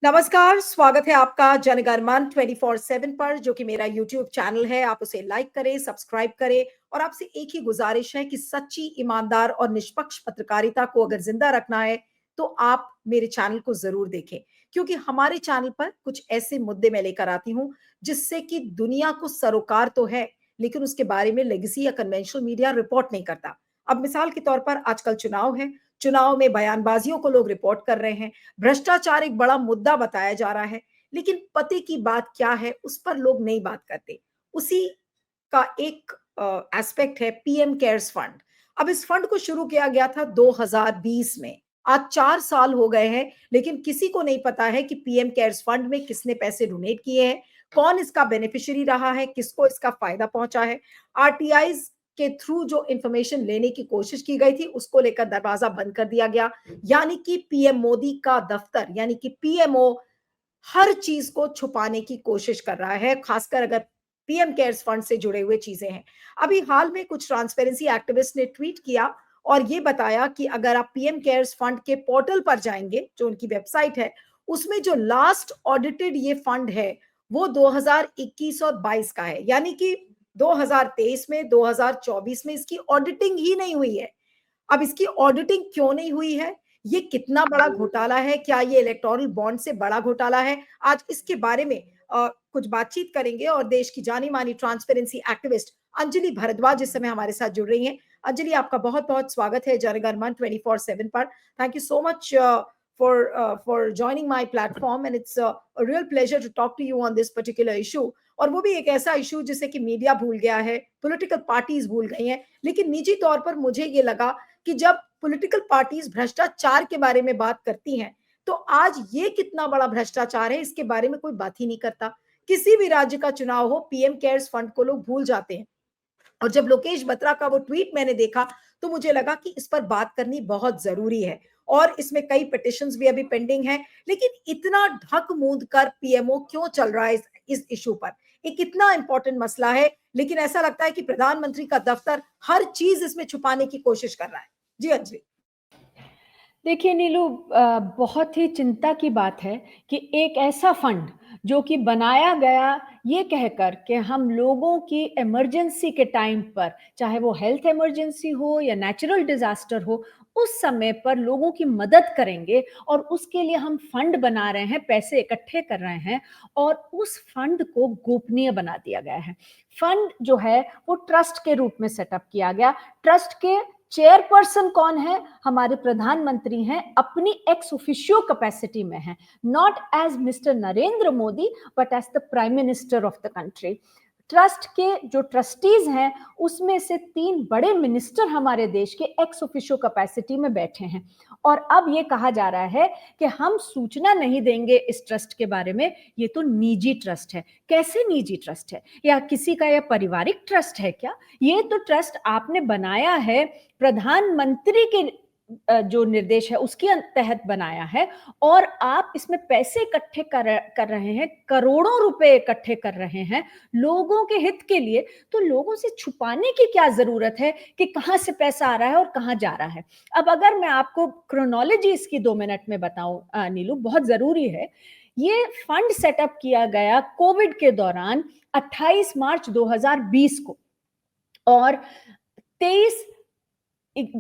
नमस्कार, स्वागत है आपका जनगणमन 24/7 पर, जो कि मेरा यूट्यूब चैनल है। आप उसे लाइक करें, सब्सक्राइब करें और आपसे एक ही गुज़ारिश है कि सच्ची, ईमानदार और निष्पक्ष पत्रकारिता को अगर ज़िंदा रखना है, तो आप मेरे चैनल को ज़रूर देखें। क्योंकि हमारे चैनल पर कुछ ऐसे मुद्दे मैं लेकर आती हूँ, जिससे कि दुनिया को सरोकार तो है, लेकिन उसके बारे में लेगेसी या कन्वेंशनल मीडिया रिपोर्ट नहीं करता। अब मिसाल के तौर पर आजकल चुनाव है, चुनाव में बयानबाजियों को लोग रिपोर्ट कर रहे हैं, भ्रष्टाचार एक बड़ा मुद्दा बताया जा रहा है, लेकिन पते की बात क्या है उस पर लोग नहीं बात करते। उसी का एक एस्पेक्ट है पीएम केयर्स फंड। अब इस फंड को शुरू किया गया था 2020 में। आज 4 साल हो गए हैं, लेकिन किसी को नहीं पता है कि पीएम केयर्स फंड में किसने पैसे डोनेट किए हैं, कौन इसका बेनिफिशियरी रहा है, किसको इसका फायदा पहुंचा है। आरटीआईज के थ्रू जो इंफॉर्मेशन लेने की कोशिश की गई थी, उसको लेकर दरवाजा बंद कर दिया गया। यानी कि पीएम मोदी का दफ्तर, यानी कि पीएमओ हर चीज को छुपाने की कोशिश कर रहा है, खासकर अगर पीएम केयर्स फंड से जुड़े हुए चीजें हैं। अभी हाल में कुछ ट्रांसपेरेंसी एक्टिविस्ट ने ट्वीट किया और ये बताया कि अगर आप पीएम केयर्स फंड के पोर्टल पर जाएंगे, जो उनकी वेबसाइट है, उसमें जो लास्ट ऑडिटेड ये फंड है, वो 2021 और 22 का है। यानी कि 2023 में, 2024 में इसकी ऑडिटिंग ही नहीं हुई है। अब इसकी ऑडिटिंग क्यों नहीं हुई है? ये कितना बड़ा घोटाला है? क्या ये इलेक्टोरल बॉन्ड से बड़ा घोटाला है? आज इसके बारे में कुछ बातचीत करेंगे और देश की जानी-मानी ट्रांसपेरेंसी एक्टिविस्ट अंजलि भारद्वाज इस समय हमारे साथ जुड़ रही हैं। अंजलि, आपका बहुत-बहुत स्वागत है जनगणमन 24/7 पर। Thank you so much for joining my platform, and it's a real pleasure to talk to you on this particular issue. और वो भी एक ऐसा इशू जिसे कि मीडिया भूल गया है, पॉलिटिकल पार्टीज भूल गई हैं। लेकिन निजी तौर पर मुझे ये लगा कि जब पॉलिटिकल पार्टीज भ्रष्टाचार के बारे में बात करती हैं, तो आज ये कितना बड़ा भ्रष्टाचार है इसके बारे में कोई बात ही नहीं करता। किसी भी राज्य का चुनाव हो, पीएम केयर्स फंड को लोग भूल जाते हैं। और जब लोकेश बत्रा का वो ट्वीट मैंने देखा, तो मुझे लगा कि इस पर बात करनी बहुत जरूरी है। और इसमें कई पिटिशंस भी अभी पेंडिंग हैं। लेकिन इतना ढक मूंद कर पीएमओ क्यों चल रहा है इस इशू पर? एक कितना इंपॉर्टेंट मसला है, लेकिन ऐसा लगता है कि प्रधानमंत्री का दफ्तर हर चीज इसमें छुपाने की कोशिश कर रहा है। जी अंजलि। देखिए नीलू, बहुत ही चिंता की बात है कि एक ऐसा फंड जो कि बनाया गया ये कहकर कि हम लोगों की इमरजेंसी के टाइम पर, चाहे वो हेल्थ इमरजेंसी हो या नेचुरल डिजास्टर हो, उस समय पर लोगों की मदद करेंगे और उसके लिए हम फंड बना रहे हैं, पैसे इकट्ठे कर रहे हैं और उस फंड को गोपनीय बना दिया गया है। फंड जो है वो ट्रस्ट के रूप में सेटअप किया गया। ट्रस्ट के चेयरपर्सन कौन है? हमारे प्रधानमंत्री हैं, अपनी एक्स ऑफिशियो कैपेसिटी में हैं, not as Mr Narendra Modi but as the prime minister of the country. Trust के जो ट्रस्टीज हैं उसमें से 3 बड़े मिनिस्टर हमारे देश के एक्स ऑफिशियो कैपेसिटी में बैठे हैं और अब ये कहा जा रहा है कि हम सूचना नहीं देंगे इस ट्रस्ट के बारे में। ये तो निजी ट्रस्ट है। कैसे निजी ट्रस्ट है? या किसी का यह पारिवारिक ट्रस्ट है क्या? ये तो ट्रस्ट आपने बनाया है प्रधानमंत्री के जो निर्देश है उसके तहत बनाया है और आप इसमें पैसे इकट्ठे कर रहे हैं, करोड़ों रुपए इकट्ठे कर रहे हैं लोगों के हित के लिए। तो लोगों से छुपाने की क्या जरूरत है कि कहां से पैसा आ रहा है और कहां जा रहा है? अब अगर मैं आपको क्रोनोलॉजी इसकी 2 मिनट में बताऊं नीलू, बहुत जरूरी है। ये फंड सेटअप किया गया कोविड के दौरान 28 मार्च 2020 को और 23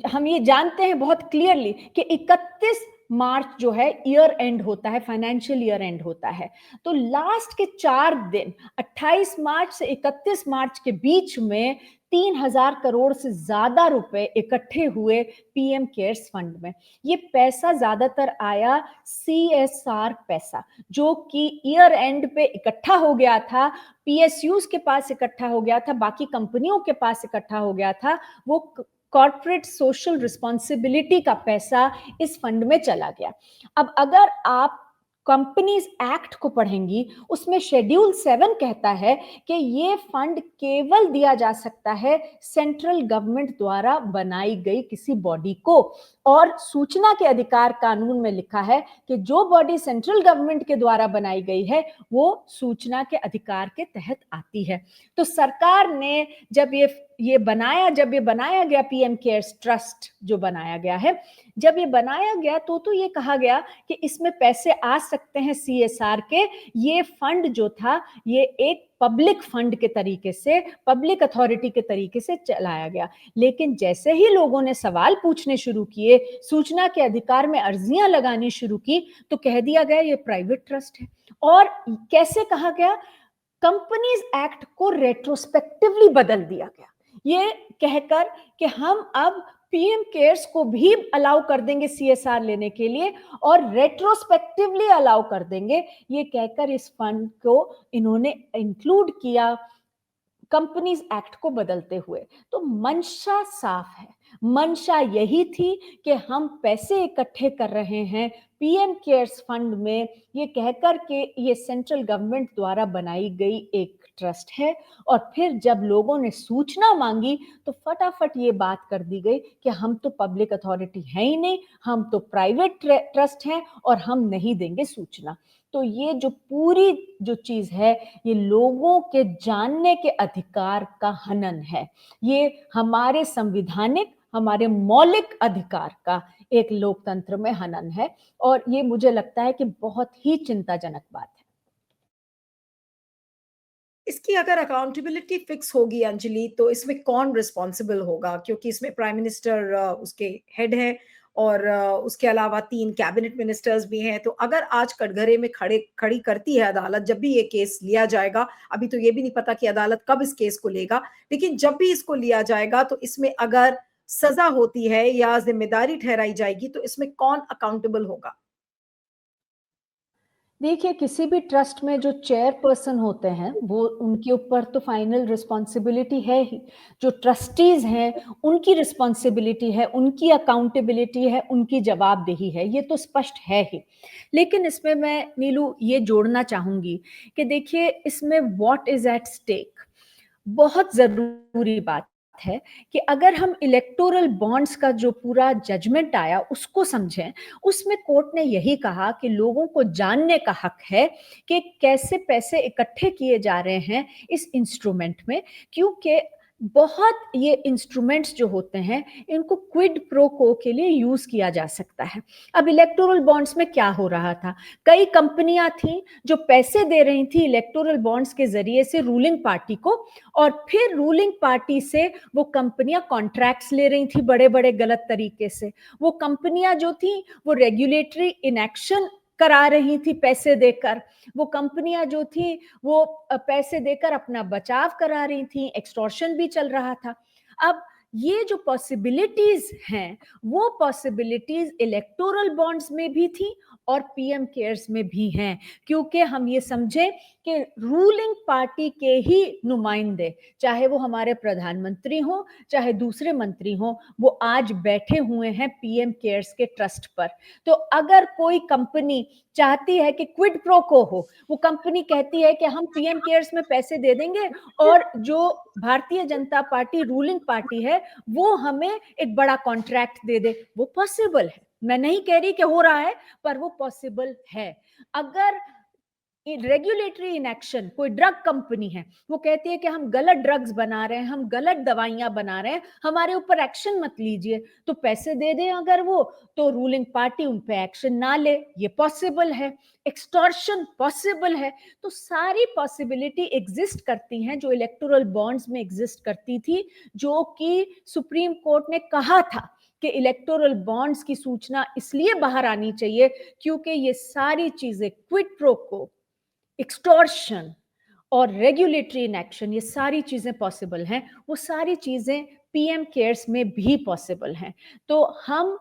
हम ये जानते हैं बहुत क्लियरली कि 31 मार्च जो है ईयर एंड होता है, फाइनेंशियल ईयर एंड होता है। तो लास्ट के 4 दिन 28 मार्च से 31 मार्च के बीच में 3,000 करोड़ से ज्यादा रुपए इकट्ठे हुए पीएम केयर्स फंड में। ये पैसा ज्यादातर आया सीएसआर पैसा, जो कि ईयर एंड पे इकट्ठा हो गया था, पीएसयूज के पास इकट्ठा हो गया था, बाकी कंपनियों के पास इकट्ठा हो गया था। वो कॉर्पोरेट सोशल रिस्पॉन्सिबिलिटी का पैसा इस फंड में चला गया। अब अगर आप कंपनीज एक्ट को पढ़ेंगी, उसमें शेड्यूल 7 कहता है कि ये फंड केवल दिया जा सकता है सेंट्रल गवर्नमेंट द्वारा बनाई गई किसी बॉडी को और सूचना के अधिकार कानून में लिखा है कि जो बॉडी सेंट्रल गवर्नमेंट के द्वारा बनाई गई है वो सूचना के अधिकार के तहत आती है। तो सरकार ने जब ये बनाया गया पीएम केयर्स ट्रस्ट जो बनाया गया है, जब ये बनाया गया तो ये कहा गया कि इसमें पैसे आ सकते हैं सीएसआर के। ये फंड जो था ये एक पब्लिक फंड के तरीके से, पब्लिक अथॉरिटी के तरीके से चलाया गया। लेकिन जैसे ही लोगों ने सवाल पूछने शुरू किए, सूचना के अधिकार में अर्जियां लगानी शुरू की, तो कह दिया गया ये प्राइवेट ट्रस्ट है। और कैसे कहा गया, कंपनीज एक्ट को रेट्रोस्पेक्टिवली बदल दिया गया, ये कहकर कि हम अब पीएम केयर्स को भी अलाउ कर देंगे सीएसआर लेने के लिए और रेट्रोस्पेक्टिवली अलाउ कर देंगे, ये कहकर इस फंड को इन्होंने इंक्लूड किया कंपनीज एक्ट को बदलते हुए। तो मंशा साफ है, मंशा यही थी कि हम पैसे इकट्ठे कर रहे हैं पीएम केयर्स फंड में, ये कहकर के ये सेंट्रल गवर्नमेंट द्वारा बनाई गई एक ट्रस्ट है। और फिर जब लोगों ने सूचना मांगी तो फटाफट ये बात कर दी गई कि हम तो पब्लिक अथॉरिटी है ही नहीं, हम तो प्राइवेट ट्रस्ट हैं और हम नहीं देंगे सूचना। तो ये जो पूरी जो चीज है ये लोगों के जानने के अधिकार का हनन है, ये हमारे संविधानिक, हमारे मौलिक अधिकार का एक लोकतंत्र में हनन है। और ये मुझे लगता है कि बहुत ही चिंताजनक बात है। इसकी अगर अकाउंटेबिलिटी फिक्स होगी अंजलि, तो इसमें कौन रिस्पॉन्सिबल होगा? क्योंकि इसमें प्राइम मिनिस्टर उसके हेड हैं और उसके अलावा 3 कैबिनेट मिनिस्टर्स भी हैं। तो अगर आज कटघरे में खड़ी करती है अदालत, जब भी ये केस लिया जाएगा, अभी तो ये भी नहीं पता कि अदालत कब इस केस को लेगा, लेकिन जब भी इसको लिया जाएगा तो इसमें अगर सजा होती है या जिम्मेदारी ठहराई जाएगी, तो इसमें कौन अकाउंटेबल होगा? देखिए, किसी भी ट्रस्ट में जो चेयरपर्सन होते हैं वो उनके ऊपर तो फाइनल रिस्पॉन्सिबिलिटी है ही। जो ट्रस्टीज हैं उनकी रिस्पॉन्सिबिलिटी है, उनकी अकाउंटेबिलिटी है, उनकी जवाबदेही है, ये तो स्पष्ट है ही। लेकिन इसमें मैं नीलू ये जोड़ना चाहूंगी कि देखिए इसमें व्हाट इज एट स्टेक, बहुत जरूरी बात है कि अगर हम इलेक्टोरल बॉन्ड्स का जो पूरा जजमेंट आया उसको समझें, उसमें कोर्ट ने यही कहा कि लोगों को जानने का हक है कि कैसे पैसे इकट्ठे किए जा रहे हैं इस इंस्ट्रूमेंट में, क्योंकि बहुत ये इंस्ट्रूमेंट्स जो होते हैं इनको क्विड प्रो को के लिए यूज किया जा सकता है। अब इलेक्टोरल बॉन्ड्स में क्या हो रहा था, कई कंपनियां थी जो पैसे दे रही थी इलेक्टोरल बॉन्ड्स के जरिए से रूलिंग पार्टी को, और फिर रूलिंग पार्टी से वो कंपनियां कॉन्ट्रैक्ट्स ले रही थी बड़े बड़े गलत तरीके से। वो कंपनियां जो थी वो रेगुलेटरी इनएक्शन करा रही थी पैसे देकर, वो कंपनियां जो थी वो पैसे देकर अपना बचाव करा रही थी, एक्सटॉर्शन भी चल रहा था। अब ये जो पॉसिबिलिटीज हैं वो पॉसिबिलिटीज इलेक्टोरल बॉन्ड्स में भी थी और पीएम केयर्स में भी हैं, क्योंकि हम ये समझें कि रूलिंग पार्टी के ही नुमाइंदे, चाहे वो हमारे प्रधानमंत्री हो चाहे दूसरे मंत्री हो, वो आज बैठे हुए हैं पीएम केयर्स के ट्रस्ट पर। तो अगर कोई कंपनी चाहती है कि क्विड प्रो को हो, वो कंपनी कहती है कि हम पीएम केयर्स में पैसे दे देंगे और जो Bharatiya Janata party ruling party है वो हमें एक बड़ा कॉन्ट्रैक्ट दे दे, वो पॉसिबल है। मैं नहीं कह रही कि हो रहा है, पर वो पॉसिबल है। अगर रेगुलेटरी इनएक्शन, कोई ड्रग कंपनी है वो कहती है कि हम गलत ड्रग्स बना रहे हैं, हम गलत दवाइयां बना रहे हैं, हमारे ऊपर एक्शन मत लीजिए, तो पैसे दे दें अगर वो, तो रूलिंग पार्टी उन पे एक्शन ना ले, ये पॉसिबल है। एक्सटॉर्शन पॉसिबल है। तो सारी पॉसिबिलिटी एग्जिस्ट करती हैं जो इलेक्टोरल बॉन्ड्स में एग्जिस्ट करती थी, जो कि सुप्रीम कोर्ट ने कहा था कि इलेक्टोरल बॉन्ड्स की सूचना इसलिए बाहर आनी चाहिए क्योंकि ये सारी चीजें क्विड प्रो को, एक्सटॉर्शन और रेगुलेटरी इनएक्शन, ये सारी चीजें पॉसिबल हैं, वो सारी चीजें पीएम केयर्स में भी पॉसिबल हैं। तो हम,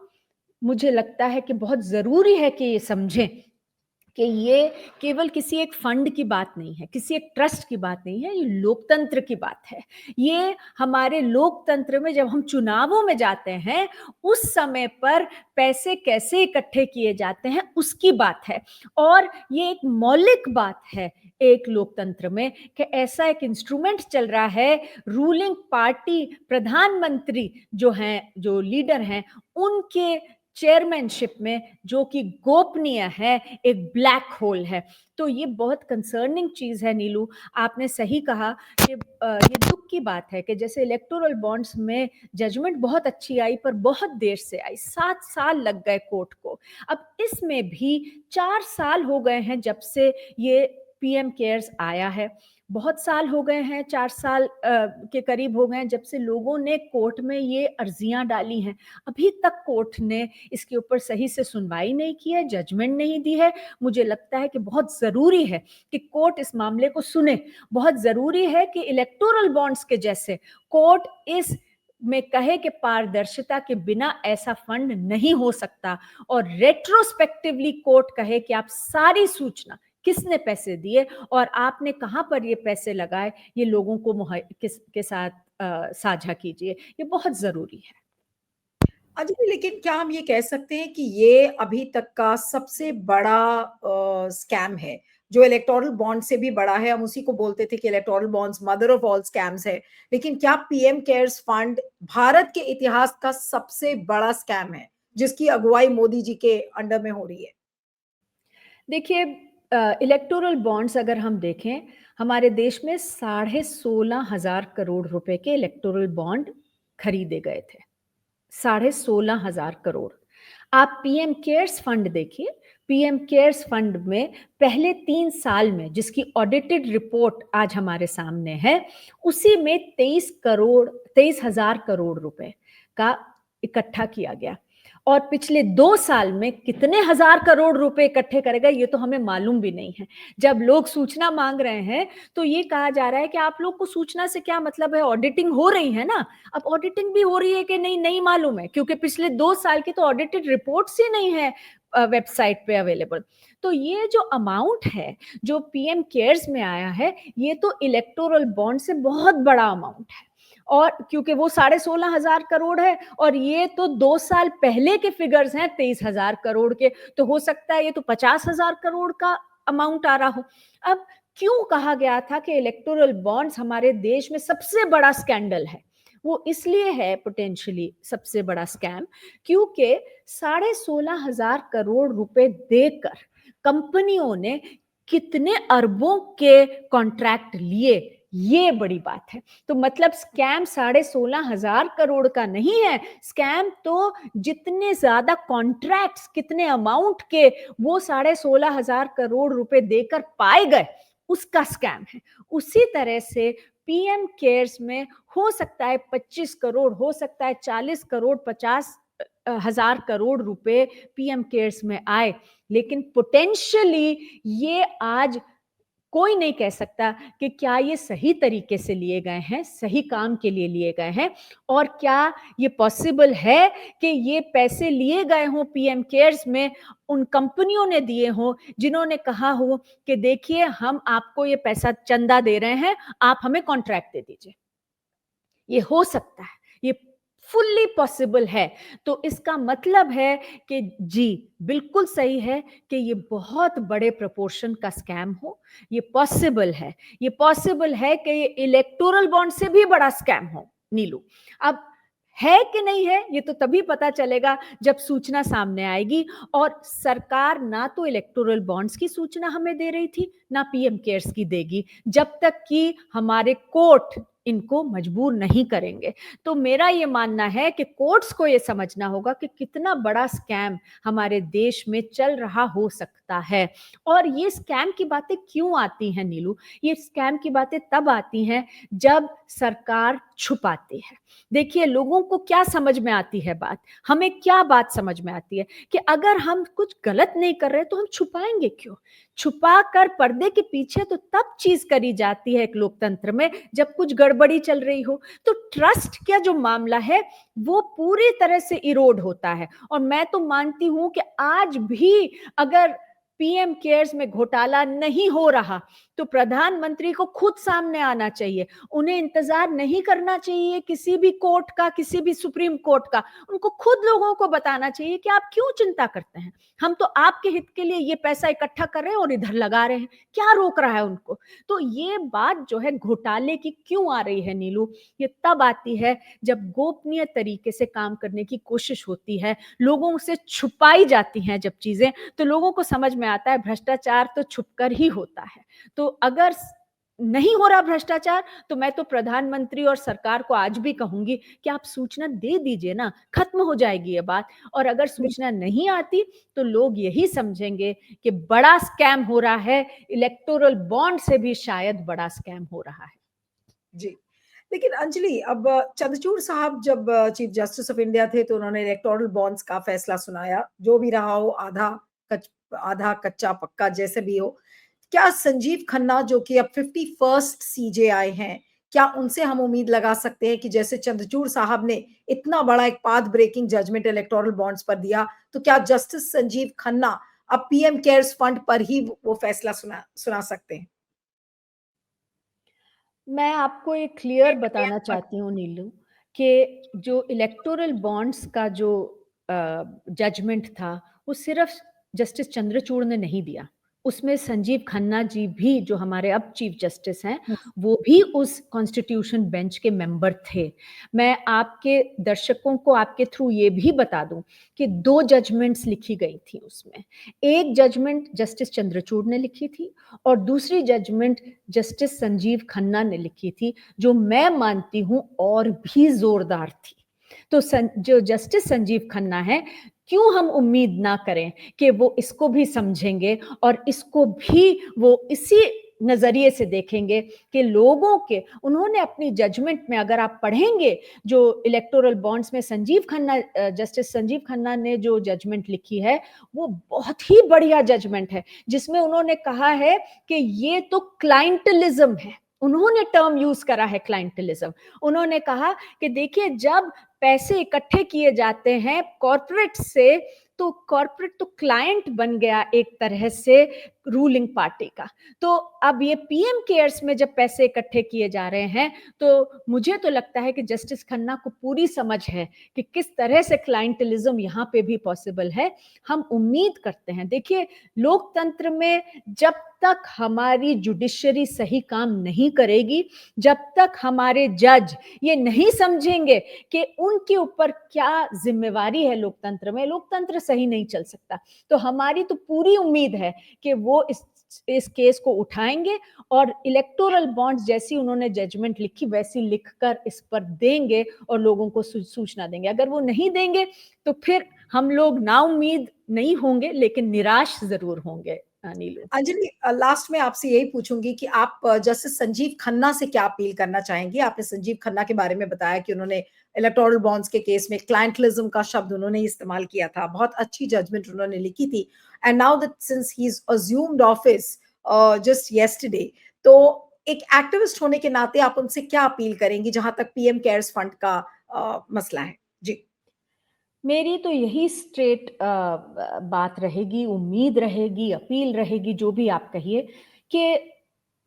मुझे लगता है कि बहुत जरूरी है कि ये समझें कि ये केवल किसी एक फंड की बात नहीं है, किसी एक ट्रस्ट की बात नहीं है, ये लोकतंत्र की बात है। ये हमारे लोकतंत्र में जब हम चुनावों में जाते हैं उस समय पर पैसे कैसे इकट्ठे किए जाते हैं उसकी बात है। और ये एक मौलिक बात है एक लोकतंत्र में कि ऐसा एक इंस्ट्रूमेंट चल रहा है, रूलिंग पार्टी, प्रधानमंत्री जो हैं, जो लीडर हैं, उनके चेयरमैनशिप में, जो कि गोपनीय है, एक ब्लैक होल है। तो ये बहुत कंसर्निंग चीज़ है नीलू। आपने सही कहा कि ये दुःख की बात है कि जैसे इलेक्टोरल बॉन्ड्स में जजमेंट बहुत अच्छी आई, पर बहुत देर से आई, 7 साल लग गए कोर्ट को। अब इसमें भी 4 साल हो गए हैं जब से ये पीएम केयर्स आया है। बहुत साल हो गए हैं, 4 साल के करीब हो गए हैं जब से लोगों ने कोर्ट में ये अर्जियाँ डाली हैं। अभी तक कोर्ट ने इसके ऊपर सही से सुनवाई नहीं की है, जजमेंट नहीं दी है। मुझे लगता है कि बहुत ज़रूरी है कि कोर्ट इस मामले को सुने। बहुत ज़रूरी है कि इलेक्टोरल बॉन्ड्स के जैसे कोर्ट इस में कहे कि पारदर्शिता के बिना ऐसा फंड नहीं हो सकता, और रेट्रोस्पेक्टिवली कोर्ट कहे कि आप सारी सूचना, किसने पैसे दिए और आपने कहाँ पर ये पैसे लगाए, ये लोगों को के साथ साझा कीजिए। ये बहुत ज़रूरी है। जी, लेकिन क्या हम ये कह सकते हैं कि ये अभी तक का सबसे बड़ा स्कैम है, जो इलेक्टोरल बॉन्ड से भी बड़ा है? हम उसी को बोलते थे कि electoral bonds mother of all scams है। लेकिन क्या पीएम केयर्स फंड भारत के इतिहास का सबसे बड़ा स्कैम है, जिसकी अगुवाई मोदी जी के अंडर में हो रही है? देखिए, इलेक्टोरल बॉन्ड्स अगर हम देखें, हमारे देश में 16,500 करोड़ रुपए के इलेक्टोरल बॉन्ड खरीदे गए थे। 16,500 करोड़। आप पीएम केयर्स फंड देखिए, पीएम केयर्स फंड में पहले 3 साल में, जिसकी ऑडिटेड रिपोर्ट आज हमारे सामने है, उसी में 23,000 करोड़ रुपए का इकट्ठा किया गया। और पिछले 2 साल में कितने हजार करोड़ रुपए इकट्ठे करेगा ये तो हमें मालूम भी नहीं है। जब लोग सूचना मांग रहे हैं तो ये कहा जा रहा है कि आप लोग को सूचना से क्या मतलब है, ऑडिटिंग हो रही है ना। अब ऑडिटिंग भी हो रही है कि नहीं, नहीं मालूम है, क्योंकि पिछले 2 साल की तो ऑडिटेड रिपोर्ट्स ही नहीं है वेबसाइट पे अवेलेबल। तो ये जो अमाउंट है जो पीएम केयर्स में आया है, ये तो इलेक्टोरल बॉन्ड से बहुत बड़ा अमाउंट है। और क्योंकि वो 16,500 करोड़ है और ये तो 2 साल पहले के फिगर्स हैं 23,000 करोड़ के, तो हो सकता है ये तो 50,000 करोड़ का अमाउंट आ रहा हो। अब क्यों कहा गया था कि इलेक्टोरल बॉन्ड्स हमारे देश में सबसे बड़ा स्कैंडल है? वो इसलिए है पोटेंशियली सबसे बड़ा स्कैम, क्योंकि 16,500 करोड़ रुपए देकर कंपनियों ने कितने अरबों के कॉन्ट्रैक्ट लिए, ये बड़ी बात है। तो मतलब स्कैम 16,500 करोड़ का नहीं है, स्कैम तो जितने ज्यादा कॉन्ट्रैक्ट्स, कितने अमाउंट के वो 16,500 करोड़ रुपए देकर पाए गए, उसका स्कैम है। उसी तरह से पीएम केयर्स में हो सकता है 25 करोड़, हो सकता है 40 करोड़, 50,000 करोड़ रुपए पीएम केयर्स में आए, लेकिन पोटेंशियली ये आज कोई नहीं कह सकता कि क्या ये सही तरीके से लिए गए हैं, सही काम के लिए लिए गए हैं, और क्या ये पॉसिबल है कि ये पैसे लिए गए हों पीएम केयर्स में, उन कंपनियों ने दिए हों जिन्होंने कहा हो कि देखिए हम आपको ये पैसा चंदा दे रहे हैं, आप हमें कॉन्ट्रैक्ट दे दीजिए। ये हो सकता है, ये फुल्ली पॉसिबल है। तो इसका मतलब है कि जी, बिल्कुल सही है कि ये बहुत बड़े प्रोपोर्शन का स्कैम हो, ये पॉसिबल है। ये पॉसिबल है कि ये इलेक्टोरल बॉन्ड से भी बड़ा स्कैम हो, नीलू। अब है कि नहीं है, ये तो तभी पता चलेगा जब सूचना सामने आएगी, और सरकार ना तो इलेक्टोरल बॉन्ड्स की सूचना हमें दे रही थी, ना पीएम केयर्स की देगी, जब तक कि हमारे कोर्ट इनको मजबूर नहीं करेंगे। तो मेरा ये मानना है कि कोर्ट्स को ये समझना होगा कि कितना बड़ा स्कैम हमारे देश में चल रहा हो सकता है। और ये स्कैम की बातें क्यों आती हैं नीलू? ये स्कैम की बातें तब आती हैं जब सरकार छुपाती है। देखिए, लोगों को क्या समझ में आती है बात, हमें क्या बात समझ में आती है कि अगर हम कुछ गलत नहीं कर रहे तो हम छुपाएंगे क्यों? छुपा कर पर्दे के पीछे तो तब चीज करी जाती है एक लोकतंत्र में जब कुछ गड़बड़ी चल रही हो। तो ट्रस्ट का जो मामला है वो पूरी तरह से इरोड होता है, और मैं तो मानती हूं कि आज भी अगर पीएम केयर्स में घोटाला नहीं हो रहा तो प्रधानमंत्री को खुद सामने आना चाहिए। उन्हें इंतजार नहीं करना चाहिए किसी भी कोर्ट का, किसी भी सुप्रीम कोर्ट का। उनको खुद लोगों को बताना चाहिए कि आप क्यों चिंता करते हैं। हम तो आपके हित के लिए ये पैसा इकट्ठा कर रहे हैं और इधर लगा रहे हैं, क्या रोक रहा है उनको। तो ये बात जो है घोटाले की क्यों आ रही है नीलू, ये तब आती है जब गोपनीय तरीके से काम करने की कोशिश होती है, लोगों से छुपाई जाती हैं जब चीजें, तो लोगों को समझ में आता है भ्रष्टाचार तो छुपकर ही होता है। तो अगर नहीं हो रहा भ्रष्टाचार तो मैं तो प्रधानमंत्री और सरकार को आज भी कहूंगी कि आप सूचना दे दीजिए ना, खत्म हो जाएगी ये बात। और अगर सूचना नहीं आती तो लोग यही समझेंगे कि बड़ा स्कैम हो रहा है, इलेक्टोरल बॉन्ड से भी शायद बड़ा स्कैम हो रहा है। जी। लेकिन अंजलि, अब चंद्रचूड़ साहब जब चीफ जस्टिस ऑफ इंडिया थे तो उन्होंने इलेक्टोरल बॉन्ड्स का फैसला सुनाया। जो भी रहा हो, आधा कच्चा पक्का जैसे भी हो। क्या संजीव खन्ना जो कि अब 51st सीजेआई हैं, क्या उनसे हम उम्मीद लगा सकते हैं कि जैसे चंद्रचूड़ साहब ने इतना बड़ा एक path breaking judgement electoral bonds पर दिया, तो क्या जस्टिस संजीव खन्ना अब पीएम केयर्स फंड पर ही वो फैसला सुना सकते हैं? मैं आपको एक क्लियर बताना चाहती हूँ नीलू कि जो इलेक्टोरल बॉन्ड्स का जो जजमेंट था वो सिर्फ जस्टिस चंद्रचूड़ ने नहीं दिया, उसमें संजीव खन्ना जी भी जो हमारे अब चीफ जस्टिस हैं वो भी उस कॉन्स्टिट्यूशन बेंच के मेंबर थे। मैं आपके दर्शकों को आपके थ्रू ये भी बता दूं कि 2 जजमेंट्स लिखी गई थी उसमें। एक जजमेंट जस्टिस चंद्रचूड़ ने लिखी थी और दूसरी जजमेंट जस्टिस संजीव खन्ना ने लिखी थी, जो मैं मानती हूं और भी जोरदार थी। तो जो जस्टिस संजीव खन्ना है, क्यों हम उम्मीद ना करें कि वो इसको भी समझेंगे और इसको भी वो इसी नजरिए से देखेंगे कि लोगों के, उन्होंने अपनी जजमेंट में अगर आप पढ़ेंगे जो इलेक्टोरल बॉन्ड्स में संजीव खन्ना, जस्टिस संजीव खन्ना ने जो जजमेंट लिखी है वो बहुत ही बढ़िया जजमेंट है, जिसमें उन्होंने कहा है कि ये तो क्लाइंटलिज्म है। उन्होंने टर्म यूज करा है क्लाइंटलिज्म। उन्होंने कहा कि देखिए जब पैसे इकट्ठे किए जाते हैं कॉर्पोरेट से, तो कॉर्पोरेट तो क्लाइंट बन गया एक तरह से रूलिंग पार्टी का। तो अब ये पीएम केयर्स में जब पैसे इकट्ठे किए जा रहे हैं तो मुझे तो लगता है कि जस्टिस खन्ना को पूरी समझ है कि किस तरह से क्लाइंटलिज्म यहाँ पे भी पॉसिबल है। हम उम्मीद करते हैं, देखिए लोकतंत्र में जब तक हमारी जुडिशरी सही काम नहीं करेगी, जब तक हमारे जज ये नहीं समझेंगे कि उनके ऊपर क्या जिम्मेवारी है लोकतंत्र में, लोकतंत्र सही नहीं चल सकता। तो हमारी तो पूरी उम्मीद है कि वो इस केस को उठाएंगे और इलेक्टोरल बॉन्ड्स जैसी उन्होंने जजमेंट लिखी वैसी लिखकर इस पर देंगे और लोगों को सूचना देंगे। अगर वो नहीं देंगे तो फिर हम लोग नाउम्मीद नहीं होंगे लेकिन निराश जरूर होंगे। नीलू, अंजलि, लास्ट में आपसे यही पूछूंगी कि आप जस्टिस संजीव खन्ना से क्या अपील करना चाहेंगी? आपने संजीव खन्ना के बारे में बताया कि उन्होंने इलेक्टोरल बॉन्ड्स के केस में क्लाइंटलिज्म का शब्द उन्होंने इस्तेमाल किया था, बहुत अच्छी जजमेंट उन्होंने लिखी थी। And now that since he is assumed office just yesterday, तो एक एक्टिविस्ट होने के नाते आप उनसे क्या अपील करेंगी जहां तक पीएम केयर्स फंड का मसला है? जी। मेरी तो यही स्ट्रेट बात रहेगी, उम्मीद रहेगी, अपील रहेगी, जो भी आप कहिए, कि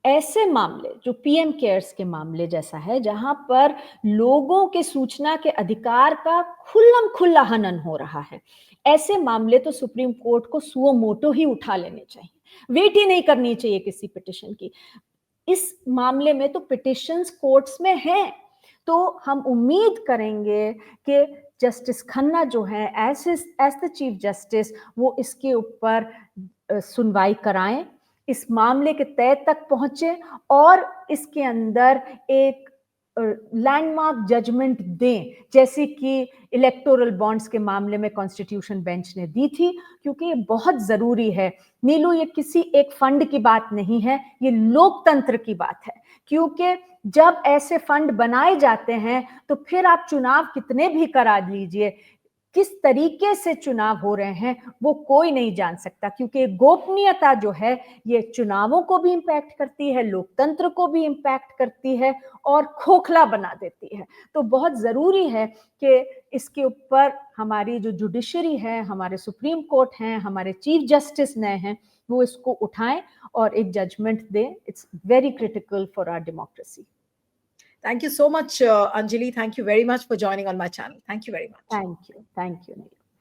ऐसे मामले जो पीएम केयर्स के मामले जैसा है, जहां पर लोगों के सूचना के अधिकार का खुल्लम खुल्ला हनन हो रहा है, ऐसे मामले तो सुप्रीम कोर्ट को सुओ मोटो ही उठा लेने चाहिए, वेट ही नहीं करनी चाहिए किसी पिटिशन की। इस मामले में तो पिटिशंस कोर्ट्स में हैं, तो हम उम्मीद करेंगे कि जस्टिस खन्ना जो है एज द चीफ जस्टिस वो इसके ऊपर सुनवाई कराएं, इस मामले के तय तक पहुंचे और इसके अंदर एक लैंडमार्क जजमेंट दें, जैसे कि इलेक्टोरल बॉन्ड्स के मामले में कॉन्स्टिट्यूशन बेंच ने दी थी, क्योंकि ये बहुत जरूरी है। नीलू, ये किसी एक फंड की बात नहीं है, ये लोकतंत्र की बात है, क्योंकि जब ऐसे फंड बनाए जाते हैं तो फिर आप चुनाव कितने भी करा लीजिए, किस तरीके से चुनाव हो रहे हैं वो कोई नहीं जान सकता, क्योंकि गोपनीयता जो है ये चुनावों को भी इम्पैक्ट करती है, लोकतंत्र को भी इम्पैक्ट करती है और खोखला बना देती है। तो बहुत ज़रूरी है कि इसके ऊपर हमारी जो जुडिशरी है, हमारे सुप्रीम कोर्ट हैं, हमारे चीफ जस्टिस नए हैं, वो इसको उठाएं और एक जजमेंट दें। It's very critical for our democracy. Thank you so much, Anjali. Thank you very much for joining on my channel. Thank you very much. Thank you. Thank you, Neil.